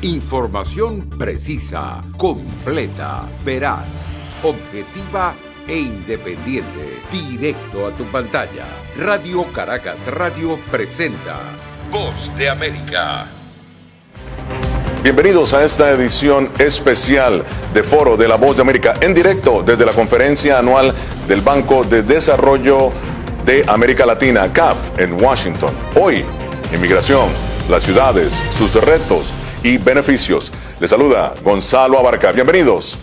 Información precisa, completa, veraz, objetiva e independiente. Directo a tu pantalla. Radio Caracas Radio presenta Voz de América. Bienvenidos a esta edición especial de Foro de la Voz de América en directo desde la conferencia anual del Banco de Desarrollo de América Latina, CAF, en Washington. Hoy, inmigración, las ciudades, sus retos y beneficios. Les saluda Gonzalo Abarca. Bienvenidos.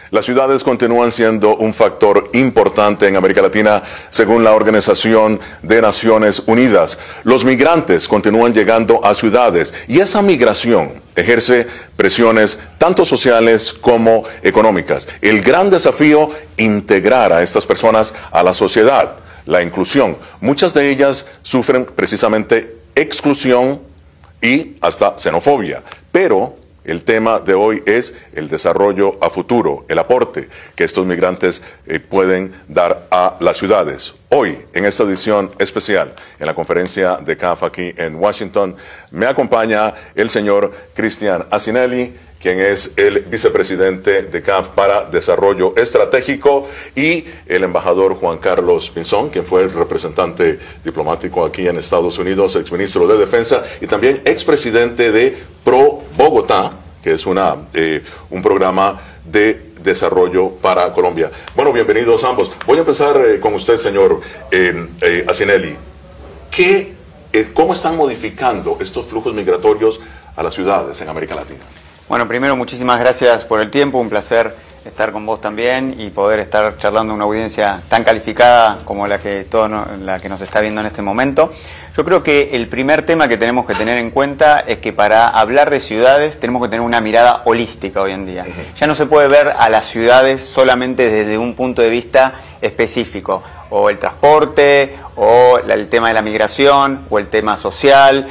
Las ciudades continúan siendo un factor importante en América Latina, según la Organización de Naciones Unidas. Los migrantes continúan llegando a ciudades y esa migración ejerce presiones tanto sociales como económicas. El gran desafío, integrar a estas personas a la sociedad, la inclusión. Muchas de ellas sufren precisamente exclusión y hasta xenofobia, pero el tema de hoy es el desarrollo a futuro, el aporte que estos migrantes pueden dar a las ciudades. Hoy, en esta edición especial, en la conferencia de CAF aquí en Washington, me acompaña el señor Cristian Asinelli, quien es el vicepresidente de CAF para Desarrollo Estratégico, y el embajador Juan Carlos Pinzón, quien fue el representante diplomático aquí en Estados Unidos, exministro de Defensa y también expresidente de Pro Bogotá, que es un programa de desarrollo para Colombia. Bueno, bienvenidos ambos. Voy a empezar con usted, señor Asinelli. ¿Cómo están modificando estos flujos migratorios a las ciudades en América Latina? Bueno, primero, muchísimas gracias por el tiempo, un placer estar con vos también y poder estar charlando en una audiencia tan calificada como la que nos está viendo en este momento. Yo creo que el primer tema que tenemos que tener en cuenta es que para hablar de ciudades tenemos que tener una mirada holística hoy en día. Ya no se puede ver a las ciudades solamente desde un punto de vista específico, o el transporte, o el tema de la migración, o el tema social,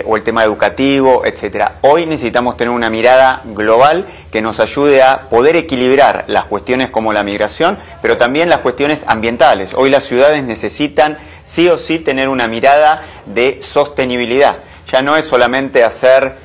o el tema educativo, etcétera. Hoy necesitamos tener una mirada global que nos ayude a poder equilibrar las cuestiones como la migración, pero también las cuestiones ambientales. Hoy las ciudades necesitan sí o sí tener una mirada de sostenibilidad. Ya no es solamente hacer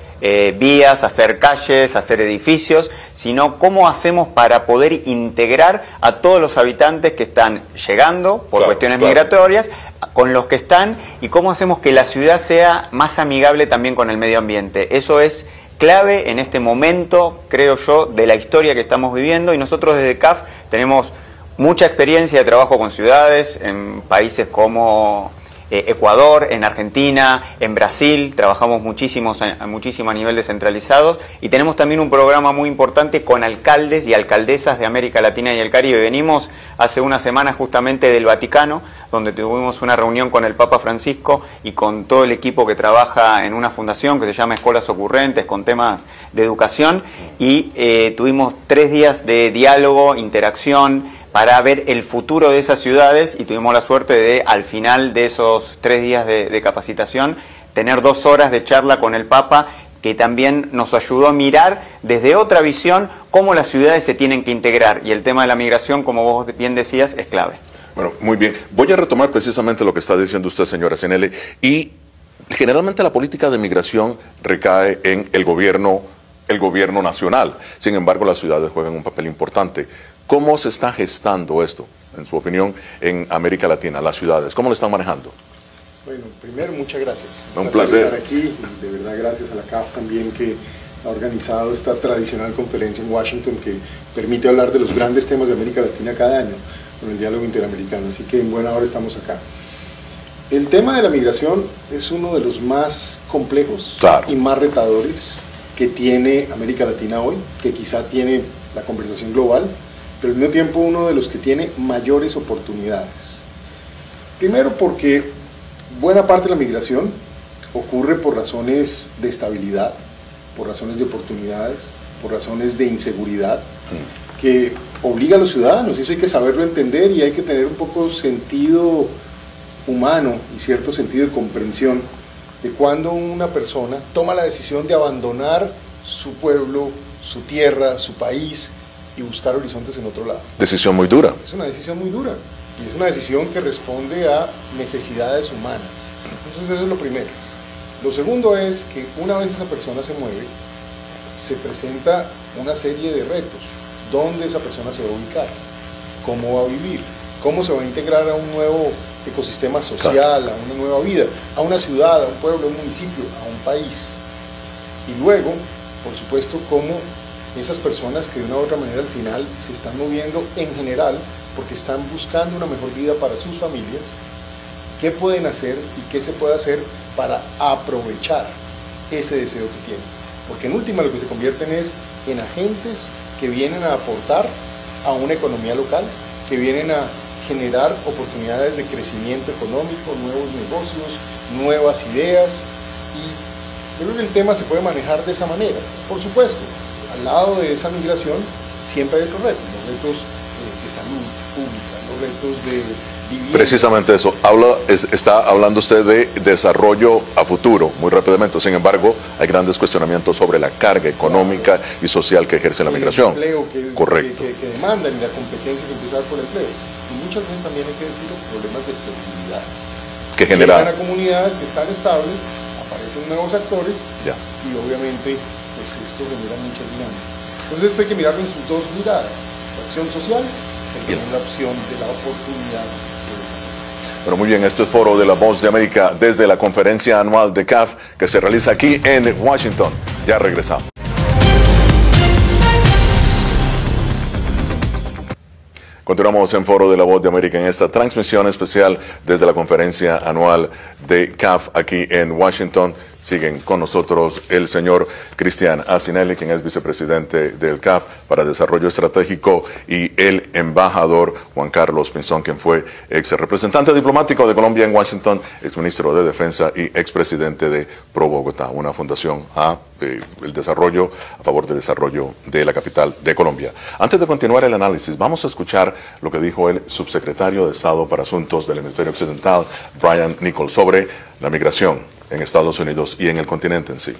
vías, hacer calles, hacer edificios, sino cómo hacemos para poder integrar a todos los habitantes que están llegando por cuestiones migratorias con los que están, y cómo hacemos que la ciudad sea más amigable también con el medio ambiente. Eso es clave en este momento, creo yo, de la historia que estamos viviendo, y nosotros desde CAF tenemos mucha experiencia de trabajo con ciudades en países como Ecuador, en Argentina, en Brasil. Trabajamos muchísimo a nivel descentralizado, y tenemos también un programa muy importante con alcaldes y alcaldesas de América Latina y el Caribe. Venimos hace una semana justamente del Vaticano, donde tuvimos una reunión con el Papa Francisco y con todo el equipo que trabaja en una fundación que se llama Escuelas Ocurrentes, con temas de educación, y tuvimos 3 días de diálogo, interacción, para ver el futuro de esas ciudades, y tuvimos la suerte de, al final de esos 3 días de capacitación, tener 2 horas de charla con el Papa, que también nos ayudó a mirar desde otra visión cómo las ciudades se tienen que integrar, y el tema de la migración, como vos bien decías, es clave. Bueno, muy bien. Voy a retomar precisamente lo que está diciendo usted, señora Asinelli, y generalmente la política de migración recae en el gobierno nacional. Sin embargo, las ciudades juegan un papel importante. ¿Cómo se está gestando esto, en su opinión, en América Latina, las ciudades? ¿Cómo lo están manejando? Bueno, primero, muchas gracias. Un placer estar aquí, y de verdad gracias a la CAF también, que ha organizado esta tradicional conferencia en Washington, que permite hablar de los grandes temas de América Latina cada año con el diálogo interamericano. Así que en buena hora estamos acá. El tema de la migración es uno de los más complejos y más retadores que tiene América Latina hoy, que quizá tiene la conversación global, pero al mismo tiempo uno de los que tiene mayores oportunidades. Primero porque buena parte de la migración ocurre por razones de estabilidad, por razones de oportunidades, por razones de inseguridad, que obliga a los ciudadanos, y eso hay que saberlo entender, y hay que tener un poco sentido humano y cierto sentido de comprensión de cuando una persona toma la decisión de abandonar su pueblo, su tierra, su país y buscar horizontes en otro lado. Decisión muy dura. Es una decisión muy dura y es una decisión que responde a necesidades humanas. Entonces eso es lo primero. Lo segundo es que una vez esa persona se mueve, se presenta una serie de retos. ¿Dónde esa persona se va a ubicar? ¿Cómo va a vivir? ¿Cómo se va a integrar a un nuevo ecosistema social, a una nueva vida, a una ciudad, a un pueblo, a un municipio, a un país? Y luego, por supuesto, cómo esas personas que de una u otra manera al final se están moviendo en general porque están buscando una mejor vida para sus familias, qué pueden hacer y qué se puede hacer para aprovechar ese deseo que tienen. Porque en última lo que se convierten es en agentes que vienen a aportar a una economía local, que vienen a generar oportunidades de crecimiento económico, nuevos negocios, nuevas ideas, y yo creo que el tema se puede manejar de esa manera. Por supuesto, al lado de esa migración siempre hay otros retos, los retos de salud pública, los retos de vivienda. Precisamente eso, está hablando usted de desarrollo a futuro, muy rápidamente. Sin embargo, hay grandes cuestionamientos sobre la carga económica y social que ejerce la migración. El empleo que demandan y la competencia que empieza a dar por el empleo. Y muchas veces también hay que decir los problemas de seguridad. Que generan a comunidades que están estables, aparecen nuevos actores y obviamente pues esto genera muchas dinámicas. Entonces esto hay que mirarlo en sus dos miradas, la acción social y la opción de la oportunidad. Bueno, muy bien, esto es Foro de la Voz de América desde la conferencia anual de CAF que se realiza aquí en Washington. Ya regresamos. Continuamos en Foro de la Voz de América en esta transmisión especial desde la conferencia anual de CAF aquí en Washington. Siguen con nosotros el señor Cristian Asinelli, quien es vicepresidente del CAF para Desarrollo Estratégico, y el embajador Juan Carlos Pinzón, quien fue ex representante diplomático de Colombia en Washington, ex ministro de Defensa y expresidente de Pro Bogotá, una fundación el desarrollo, a favor del desarrollo de la capital de Colombia. Antes de continuar el análisis, vamos a escuchar lo que dijo el subsecretario de Estado para Asuntos del Hemisferio Occidental, Brian Nichols, sobre la migración en Estados Unidos y en el continente en sí.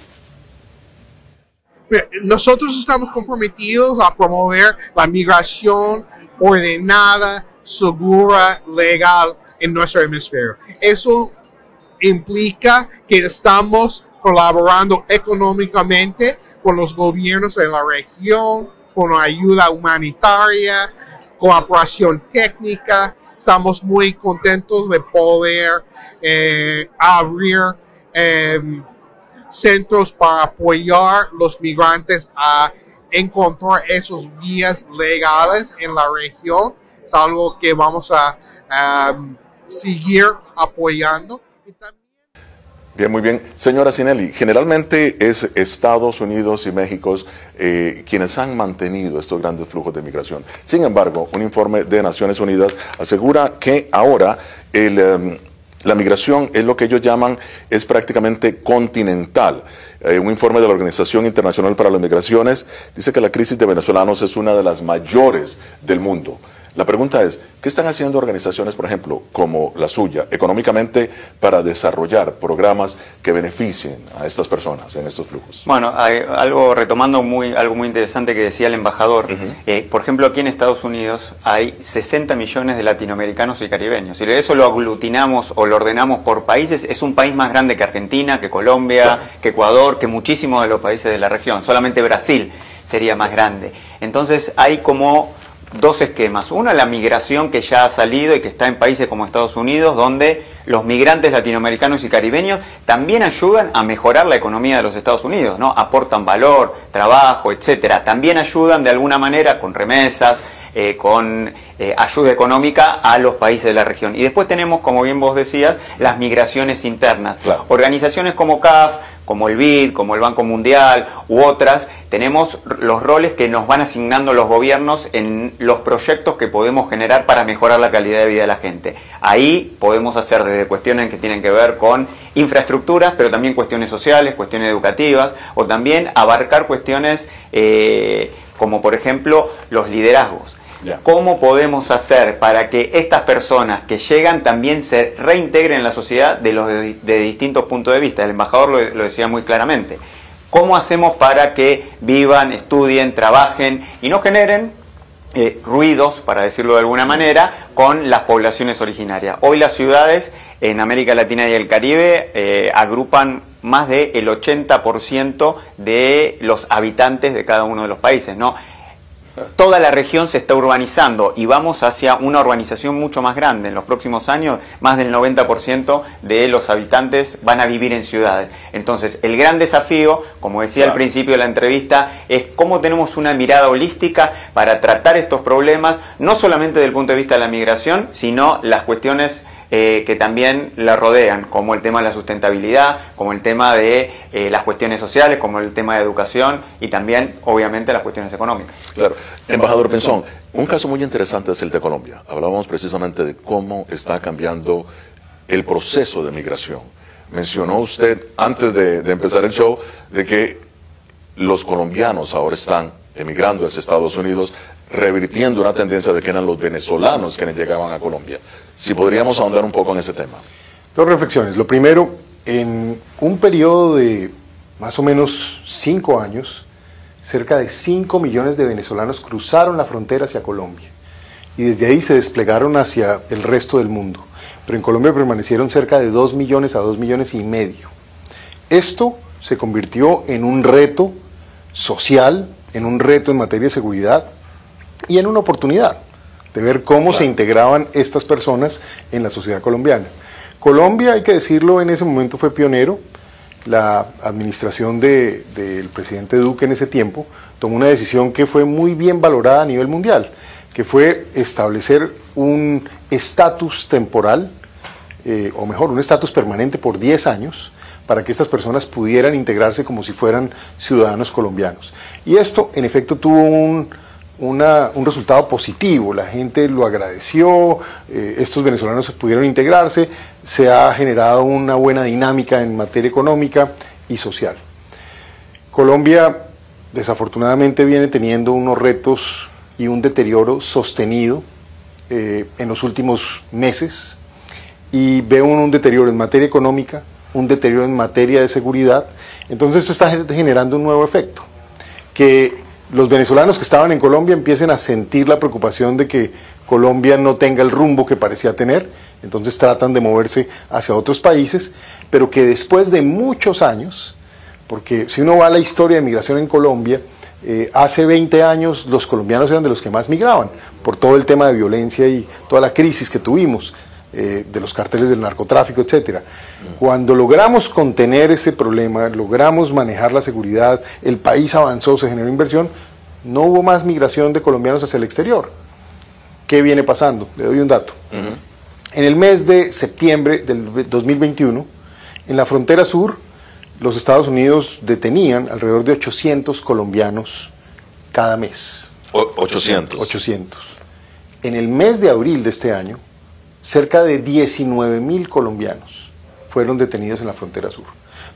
Nosotros estamos comprometidos a promover la migración ordenada, segura, legal en nuestro hemisferio. Eso implica que estamos colaborando económicamente con los gobiernos de la región, con ayuda humanitaria, cooperación técnica. Estamos muy contentos de poder abrir centros para apoyar a los migrantes a encontrar esos vías legales en la región. Es algo que vamos a seguir apoyando. Bien, muy bien. Señora Asinelli, generalmente es Estados Unidos y México quienes han mantenido estos grandes flujos de migración. Sin embargo, un informe de Naciones Unidas asegura que ahora la migración es lo que ellos llaman, es prácticamente continental. Un informe de la Organización Internacional para las Migraciones dice que la crisis de venezolanos es una de las mayores del mundo. La pregunta es, ¿qué están haciendo organizaciones, por ejemplo, como la suya, económicamente para desarrollar programas que beneficien a estas personas en estos flujos? Bueno, hay retomando algo muy interesante que decía el embajador. Por ejemplo, aquí en Estados Unidos hay 60 millones de latinoamericanos y caribeños. Si eso lo aglutinamos o lo ordenamos por países, es un país más grande que Argentina, que Colombia, que Ecuador, que muchísimos de los países de la región. Solamente Brasil sería más grande. Entonces hay como dos esquemas. Uno, la migración que ya ha salido y que está en países como Estados Unidos, donde los migrantes latinoamericanos y caribeños también ayudan a mejorar la economía de los Estados Unidos, ¿no? Aportan valor, trabajo, etcétera. También ayudan de alguna manera con remesas, con ayuda económica a los países de la región. Y después tenemos, como bien vos decías, las migraciones internas. Claro. Organizaciones como CAF, como el BID, como el Banco Mundial u otras, tenemos los roles que nos van asignando los gobiernos en los proyectos que podemos generar para mejorar la calidad de vida de la gente. Ahí podemos hacer desde cuestiones que tienen que ver con infraestructuras, pero también cuestiones sociales, cuestiones educativas, o también abarcar cuestiones como por ejemplo los liderazgos. ¿Cómo podemos hacer para que estas personas que llegan también se reintegren en la sociedad de distintos puntos de vista? El embajador lo decía muy claramente. ¿Cómo hacemos para que vivan, estudien, trabajen y no generen ruidos, para decirlo de alguna manera, con las poblaciones originarias? Hoy las ciudades en América Latina y el Caribe agrupan más del 80% de los habitantes de cada uno de los países, ¿no? Toda la región se está urbanizando y vamos hacia una urbanización mucho más grande. En los próximos años, más del 90% de los habitantes van a vivir en ciudades. Entonces, el gran desafío, como decía al principio de la entrevista, es cómo tenemos una mirada holística para tratar estos problemas, no solamente desde el punto de vista de la migración, sino las cuestiones que también la rodean, como el tema de la sustentabilidad, como el tema de las cuestiones sociales, como el tema de educación y también, obviamente, las cuestiones económicas. Claro. Embajador Pinzón, un caso muy interesante es el de Colombia. Hablábamos precisamente de cómo está cambiando el proceso de migración. Mencionó usted, antes de empezar el show, de que los colombianos ahora están emigrando hacia Estados Unidos, revirtiendo una tendencia de que eran los venezolanos quienes llegaban a Colombia. Si podríamos ahondar un poco en ese tema. Dos reflexiones. Lo primero, en un periodo de más o menos 5 años, cerca de 5 millones de venezolanos cruzaron la frontera hacia Colombia y desde ahí se desplegaron hacia el resto del mundo. Pero en Colombia permanecieron cerca de 2 millones a 2 millones y medio. Esto se convirtió en un reto social, en un reto en materia de seguridad y en una oportunidad de ver cómo se integraban estas personas en la sociedad colombiana. Colombia, hay que decirlo, en ese momento fue pionero. La administración del presidente Duque en ese tiempo tomó una decisión que fue muy bien valorada a nivel mundial, que fue establecer un estatus temporal, o mejor, un estatus permanente por 10 años, para que estas personas pudieran integrarse como si fueran ciudadanos colombianos. Y esto, en efecto, tuvo un resultado positivo. La gente lo agradeció, estos venezolanos pudieron integrarse, se ha generado una buena dinámica en materia económica y social. Colombia, desafortunadamente, viene teniendo unos retos y un deterioro sostenido en los últimos meses, y veo un deterioro en materia económica, un deterioro en materia de seguridad. Entonces esto está generando un nuevo efecto, que los venezolanos que estaban en Colombia empiecen a sentir la preocupación de que Colombia no tenga el rumbo que parecía tener, entonces tratan de moverse hacia otros países, pero que después de muchos años, porque si uno va a la historia de migración en Colombia, hace 20 años los colombianos eran de los que más migraban, por todo el tema de violencia y toda la crisis que tuvimos, de los carteles del narcotráfico, etcétera. Cuando logramos contener ese problema, logramos manejar la seguridad, el país avanzó, se generó inversión, no hubo más migración de colombianos hacia el exterior. ¿Qué viene pasando? Le doy un dato. En el mes de septiembre del 2021, en la frontera sur, los Estados Unidos detenían alrededor de 800 colombianos cada mes. 800. 800. En el mes de abril de este año, cerca de 19.000 colombianos fueron detenidos en la frontera sur.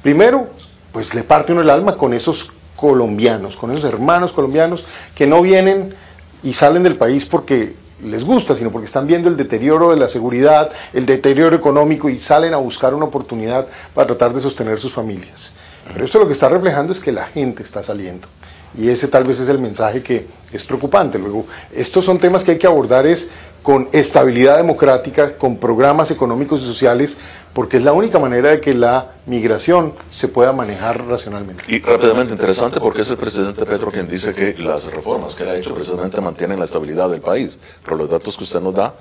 Primero, pues le parte uno el alma con esos colombianos, con esos hermanos colombianos que no vienen y salen del país porque les gusta, sino porque están viendo el deterioro de la seguridad, el deterioro económico y salen a buscar una oportunidad para tratar de sostener sus familias. Pero esto lo que está reflejando es que la gente está saliendo. Y ese tal vez es el mensaje que es preocupante. Luego, estos son temas que hay que abordar con estabilidad democrática, con programas económicos y sociales, porque es la única manera de que la migración se pueda manejar racionalmente. Y rápidamente, interesante, porque es el presidente Petro quien dice que las reformas que él ha hecho precisamente mantienen la estabilidad del país, pero los datos que usted nos da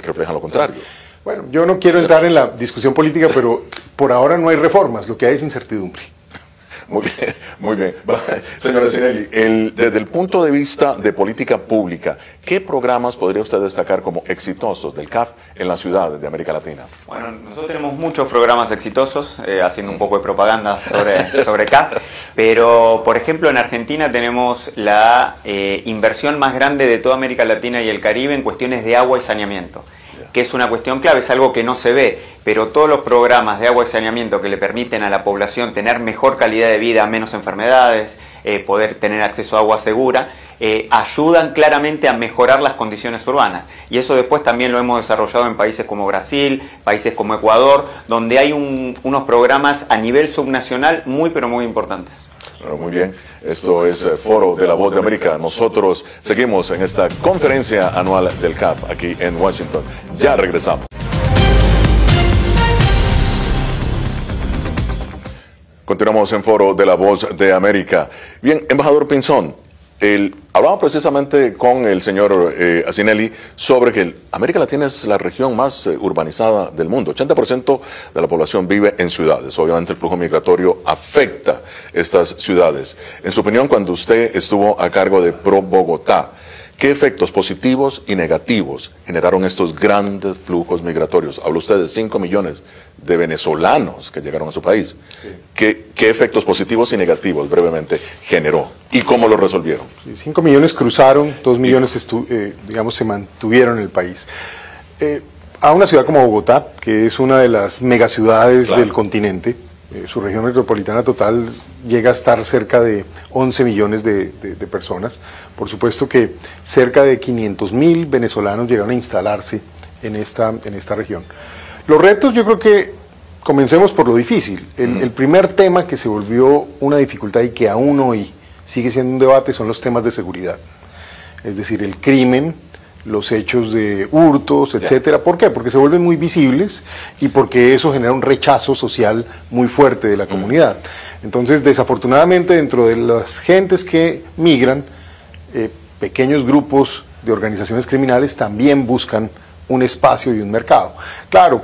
reflejan lo contrario. Bueno, yo no quiero entrar en la discusión política, pero por ahora no hay reformas, lo que hay es incertidumbre. Muy bien, muy bien. Señora Cinelli, desde el punto de vista de política pública, ¿qué programas podría usted destacar como exitosos del CAF en las ciudades de América Latina? Bueno, nosotros tenemos muchos programas exitosos, haciendo un poco de propaganda sobre CAF, pero por ejemplo en Argentina tenemos la inversión más grande de toda América Latina y el Caribe en cuestiones de agua y saneamiento, que es una cuestión clave, es algo que no se ve, pero todos los programas de agua y saneamiento que le permiten a la población tener mejor calidad de vida, menos enfermedades, poder tener acceso a agua segura, ayudan claramente a mejorar las condiciones urbanas. Y eso después también lo hemos desarrollado en países como Brasil, países como Ecuador, donde hay unos programas a nivel subnacional muy pero muy importantes. Bueno, muy bien, esto es Foro de la Voz de América. Nosotros seguimos en esta conferencia anual del CAF aquí en Washington. Ya regresamos. Continuamos en Foro de la Voz de América. Bien, embajador Pinzón, hablamos precisamente con el señor Acinelli sobre que América Latina es la región más urbanizada del mundo. 80% de la población vive en ciudades. Obviamente el flujo migratorio afecta estas ciudades. En su opinión, cuando usted estuvo a cargo de Pro Bogotá, ¿qué efectos positivos y negativos generaron estos grandes flujos migratorios? Habla usted de 5 millones de venezolanos que llegaron a su país. Sí. ¿Qué efectos positivos y negativos, brevemente, generó? ¿Y cómo lo resolvieron? 5 millones cruzaron, 2 millones digamos, se mantuvieron en el país. A una ciudad como Bogotá, que es una de las megaciudades del continente, su región metropolitana total llega a estar cerca de 11 millones de personas. Por supuesto que cerca de 500.000 venezolanos llegaron a instalarse en esta región. Los retos, yo creo que comencemos por lo difícil. El primer tema que se volvió una dificultad y que aún hoy sigue siendo un debate son los temas de seguridad. Es decir, el crimen, los hechos de hurtos, etcétera. ¿Por qué? Porque se vuelven muy visibles y porque eso genera un rechazo social muy fuerte de la comunidad. Entonces, desafortunadamente, dentro de las gentes que migran, pequeños grupos de organizaciones criminales también buscan un espacio y un mercado. Claro,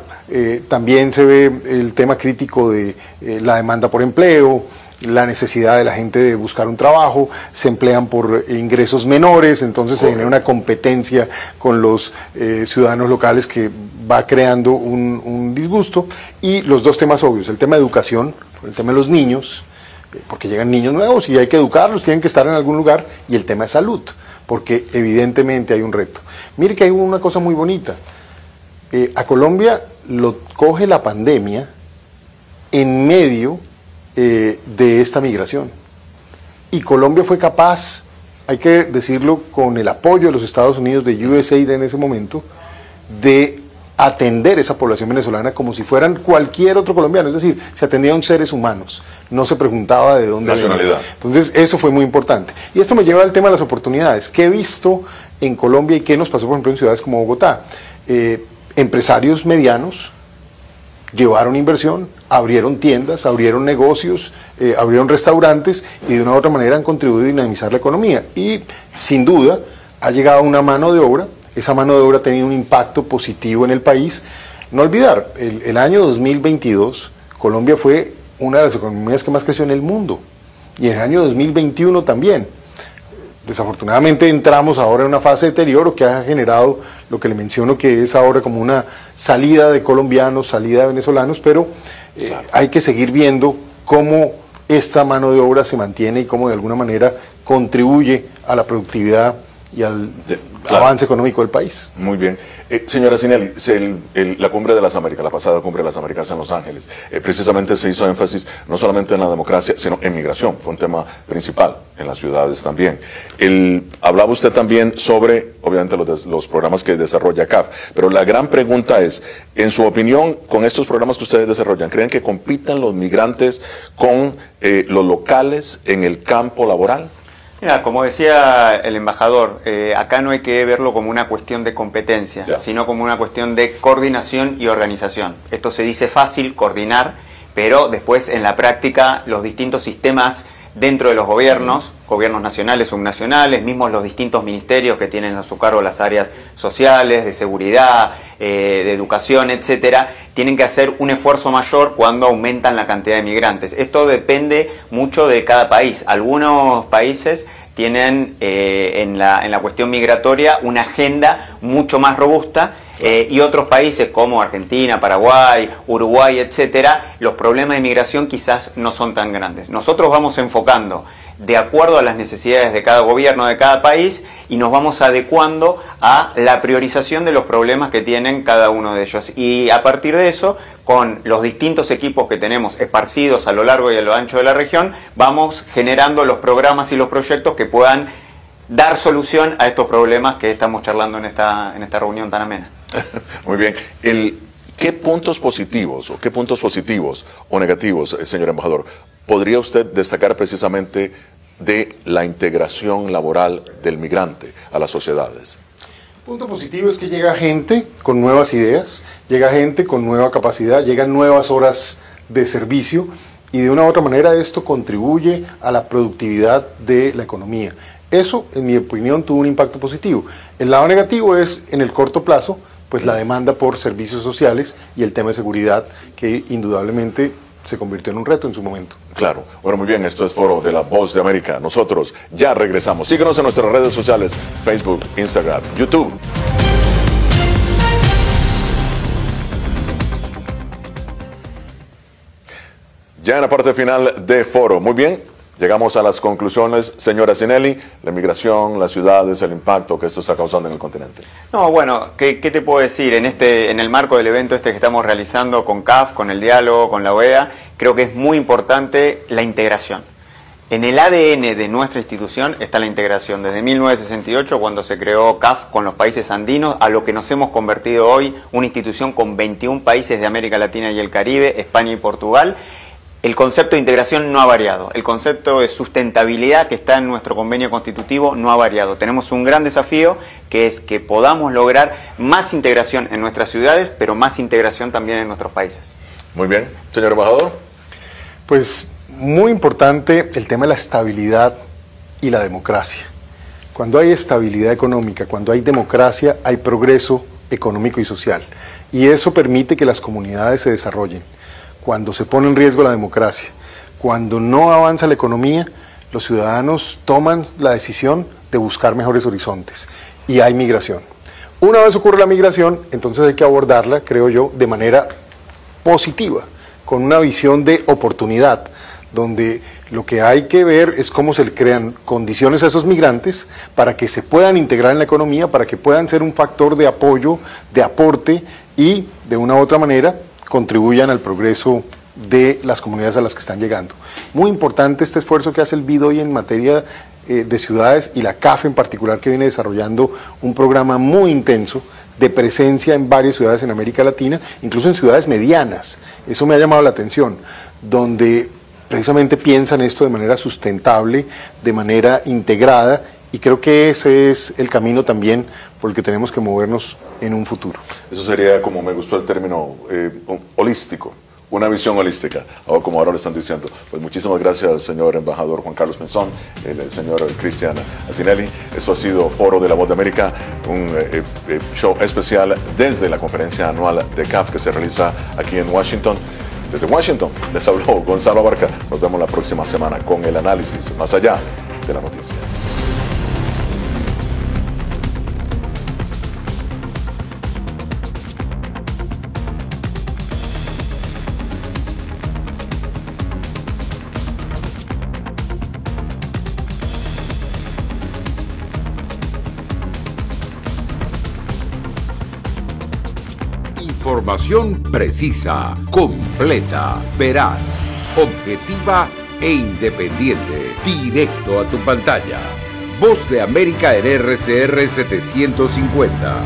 también se ve el tema crítico de la demanda por empleo, la necesidad de la gente de buscar un trabajo, se emplean por ingresos menores, entonces se genera una competencia con los ciudadanos locales que va creando un disgusto. Y los dos temas obvios, el tema de educación, el tema de los niños, porque llegan niños nuevos y hay que educarlos, tienen que estar en algún lugar, y el tema de salud, porque evidentemente hay un reto. Mire que hay una cosa muy bonita, a Colombia lo coge la pandemia en medio de esta migración, y Colombia fue capaz, hay que decirlo, con el apoyo de los Estados Unidos, de USAID en ese momento, de atender esa población venezolana como si fueran cualquier otro colombiano, es decir, se atendían seres humanos, no se preguntaba de dónde nacionalidad. Entonces eso fue muy importante. Y esto me lleva al tema de las oportunidades. ¿Qué he visto en Colombia y qué nos pasó, por ejemplo, en ciudades como Bogotá? Empresarios medianos llevaron inversión, abrieron tiendas, abrieron negocios, abrieron restaurantes, y de una u otra manera han contribuido a dinamizar la economía. Y sin duda ha llegado una mano de obra. Esa mano de obra ha tenido un impacto positivo en el país. No olvidar, el año 2022 Colombia fue una de las economías que más creció en el mundo, y en el año 2021 también. Desafortunadamente entramos ahora en una fase de deterioro que ha generado lo que le menciono, que es ahora como una salida de colombianos, salida de venezolanos, pero hay que seguir viendo cómo esta mano de obra se mantiene y cómo de alguna manera contribuye a la productividad y al avance económico del país. Muy bien. Señora Acinelli, la Cumbre de las Américas, la pasada Cumbre de las Américas en Los Ángeles, precisamente se hizo énfasis no solamente en la democracia, sino en migración. Fue un tema principal en las ciudades también. Hablaba usted también sobre, obviamente, los programas que desarrolla CAF, pero la gran pregunta es, en su opinión, con estos programas que ustedes desarrollan, ¿creen que compitan los migrantes con los locales en el campo laboral? Mira, como decía el embajador, acá no hay que verlo como una cuestión de competencia, sino como una cuestión de coordinación y organización. Esto se dice fácil, coordinar, pero después en la práctica los distintos sistemas dentro de los gobiernos nacionales, subnacionales, mismos los distintos ministerios que tienen a su cargo las áreas sociales, de seguridad, de educación, etcétera, tienen que hacer un esfuerzo mayor cuando aumentan la cantidad de migrantes. Esto depende mucho de cada país. Algunos países tienen en la cuestión migratoria una agenda mucho más robusta, y otros países como Argentina, Paraguay, Uruguay, etcétera, los problemas de migración quizás no son tan grandes. Nosotros vamos enfocando de acuerdo a las necesidades de cada gobierno, de cada país, y nos vamos adecuando a la priorización de los problemas que tienen cada uno de ellos. Y a partir de eso, con los distintos equipos que tenemos esparcidos a lo largo y a lo ancho de la región, vamos generando los programas y los proyectos que puedan dar solución a estos problemas que estamos charlando en esta reunión tan amena. Muy bien. ¿Qué puntos positivos o negativos, señor embajador, podría usted destacar precisamente de la integración laboral del migrante a las sociedades? Punto positivo es que llega gente con nuevas ideas, llega gente con nueva capacidad, llegan nuevas horas de servicio y de una u otra manera esto contribuye a la productividad de la economía. Eso, en mi opinión, tuvo un impacto positivo. El lado negativo es, en el corto plazo, pues la demanda por servicios sociales y el tema de seguridad, que indudablemente se convirtió en un reto en su momento. Claro. Bueno, muy bien, esto es Foro de la Voz de América. Nosotros ya regresamos. Síguenos en nuestras redes sociales, Facebook, Instagram, YouTube. Ya en la parte final de Foro. Muy bien, llegamos a las conclusiones. Señora Cinelli, la inmigración, las ciudades, el impacto que esto está causando en el continente. No, bueno, ¿qué te puedo decir? En el marco del evento que estamos realizando con CAF, con el diálogo, con la OEA, creo que es muy importante la integración. En el ADN de nuestra institución está la integración. Desde 1968, cuando se creó CAF con los países andinos, a lo que nos hemos convertido hoy, una institución con 21 países de América Latina y el Caribe, España y Portugal. El concepto de integración no ha variado. El concepto de sustentabilidad que está en nuestro convenio constitutivo no ha variado. Tenemos un gran desafío, que es que podamos lograr más integración en nuestras ciudades, pero más integración también en nuestros países. Muy bien. Señor embajador. Pues muy importante el tema de la estabilidad y la democracia. Cuando hay estabilidad económica, cuando hay democracia, hay progreso económico y social. Y eso permite que las comunidades se desarrollen. Cuando se pone en riesgo la democracia, cuando no avanza la economía, los ciudadanos toman la decisión de buscar mejores horizontes y hay migración. Una vez ocurre la migración, entonces hay que abordarla, creo yo, de manera positiva, con una visión de oportunidad, donde lo que hay que ver es cómo se le crean condiciones a esos migrantes para que se puedan integrar en la economía, para que puedan ser un factor de apoyo, de aporte y, de una u otra manera, contribuyan al progreso de las comunidades a las que están llegando. Muy importante este esfuerzo que hace el BID hoy en materia de ciudades y la CAF en particular, que viene desarrollando un programa muy intenso de presencia en varias ciudades en América Latina, incluso en ciudades medianas. Eso me ha llamado la atención, donde precisamente piensan esto de manera sustentable, de manera integrada, y creo que ese es el camino también por el que tenemos que movernos en un futuro. Eso sería, como me gustó el término, holístico, una visión holística, o como ahora lo están diciendo. Pues muchísimas gracias, señor embajador Juan Carlos Pinzón, el señor Cristian Cinelli. Esto ha sido Foro de la Voz de América, un show especial desde la conferencia anual de CAF que se realiza aquí en Washington. Desde Washington les habló Gonzalo Abarca. Nos vemos la próxima semana con el análisis más allá de la noticia. Información precisa, completa, veraz, objetiva e independiente. Directo a tu pantalla. Voz de América en RCR 750.